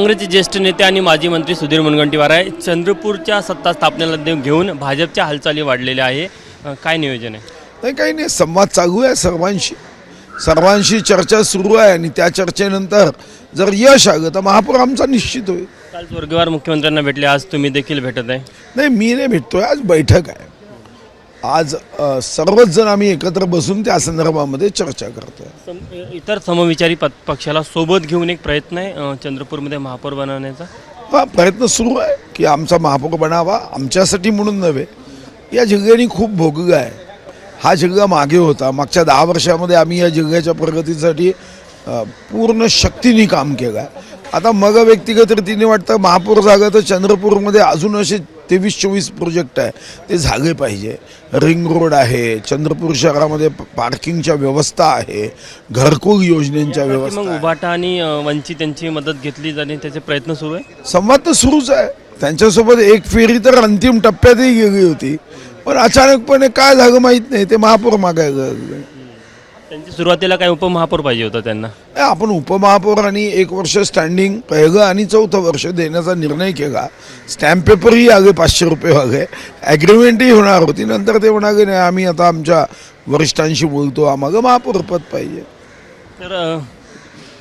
काँग्रेसचे ज्येष्ठ नेते आणि माजी मंत्री सुधीर मुनगंटीवार आहे. चंद्रपूरच्या सत्ता स्थापनेला घेऊन भाजपच्या हालचाली वाढलेल्या आहे. काय नियोजन आहे? नाही, काही नाही, संवाद चालू आहे सर्वांशी चर्चा सुरू आहे आणि त्या चर्चेनंतर जर यश आलं तर महापौर आमचा निश्चित होईल. काल स्वर्गवार मुख्यमंत्र्यांना भेटले, आज तुम्ही देखील भेटत आहे. नाही, मी नाही भेटतोय, आज बैठक आहे. आज सर्वच जण आम्ही एकत्र बसून त्या संदर्भामध्ये चर्चा करतोय. इतर समविचारी पक्षाला सोबत घेऊन एक प्रयत्न आहे चंद्रपूरमध्ये महापौर बनवण्याचा. हा प्रयत्न सुरू आहे की आमचा महापौर बनावा, आमच्यासाठी म्हणून नव्हे. या जिल्ह्याने खूप भोगला आहे. हा जिल्हा मागे होता. मागच्या 10 वर्षामध्ये आम्ही या जिल्ह्याच्या प्रगतीसाठी पूर्ण शक्तीने काम केलं आहे. आता मग व्यक्तिगत रीतीने वाटतं महापौर जागा तर चंद्रपूरमध्ये अजून असे 23-24 प्रोजेक्ट आहे, ते झाले पाहिजे. रिंग रोड आहे, चंद्रपूर शहरामध्ये पार्किंगच्या व्यवस्था आहे, घरकुल योजनेच्या व्यवस्था मग आहे. उभाटा आणि वंचित त्यांची मदत घेतली जाणे त्याचे प्रयत्न सुरू आहे. संवाद तर सुरूच आहे. त्यांच्यासोबत एक फेरी तर अंतिम टप्प्यातही गेली होती, पण अचानकपणे काय झालं माहीत नाही, ते महापौर मागायला लागले. त्यांची सुरुवातीला काय उपमहापौर पाहिजे होता त्यांना. आपण उपमहापौर आणि 1 वर्ष स्टँडिंग पहिलं आणि 4थं वर्ष देण्याचा निर्णय केला. स्टॅम्प पेपरही आले, 500 रुपये आले, ॲग्रीमेंटही होणार होती. नंतर ते म्हणाले नाही, आम्ही आता आमच्या वरिष्ठांशी बोलतो, आम्हाला महापौर पद पाहिजे. तर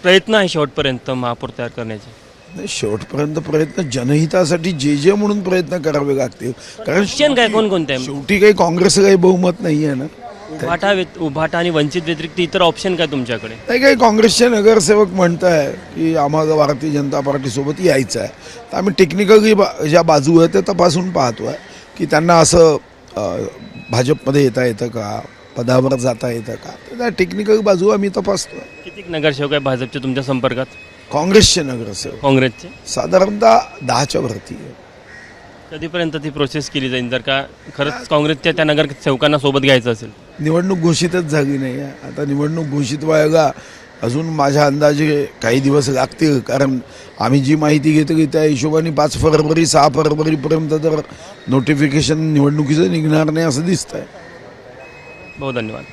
प्रयत्न आहे शेवटपर्यंत महापौर तयार करण्याचे. नाही, शेवटपर्यंत प्रयत्न जनहितासाठी जे म्हणून प्रयत्न करावे लागतील. कारण ऑप्शन काय कोणकोणते आहे? शेवटी काही काँग्रेसला काही बहुमत नाही आहे ना. उभाटा आणि वंचित व्यतिरिक्त इतर ऑप्शन काय तुमच्याकडे? नाही, काही काँग्रेसचे नगरसेवक म्हणत आहे की आम्हाला भारतीय जनता पार्टीसोबत यायचं आहे. तर आम्ही टेक्निकली ज्या बाजू आहे ते तपासून पाहतो आहे की त्यांना असं भाजपमध्ये येता येतं का, पदावर जाता येतं का. तर त्या टेक्निकल बाजू आम्ही तपासतो आहे. किती नगरसेवक आहे भाजपचे तुमच्या संपर्कात? काँग्रेसचे नगरसेवक काँग्रेसचे साधारणतः 10च्या वरती आहे. कधीपर्यंत ती प्रोसेस केली जाईल जर का खरंच काँग्रेसच्या त्या नगरसेवकांना सोबत घ्यायचं असेल? निवडणूक घोषितच झाली नाही आहे. आता निवडणूक घोषित व्हायला अजून माझ्या अंदाजे काही दिवस लागतील. कारण आम्ही जी माहिती घेतली त्या हिशोबाने 5 फरवरी 6 फरवरीपर्यंत तर नोटिफिकेशन निवडणुकीचं निघणार नाही असं दिसत आहे. बहुत धन्यवाद.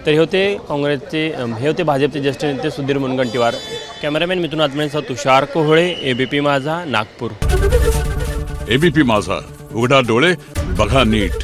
तर हे होते भाजपचे ज्येष्ठ नेते सुधीर मुनगंटीवार. कॅमेरामॅन मिथुन आत्मेंसह तुषार कोहळे, ABP माझा, नागपूर. ABP माझा, उघडा डोळे बघा नीट.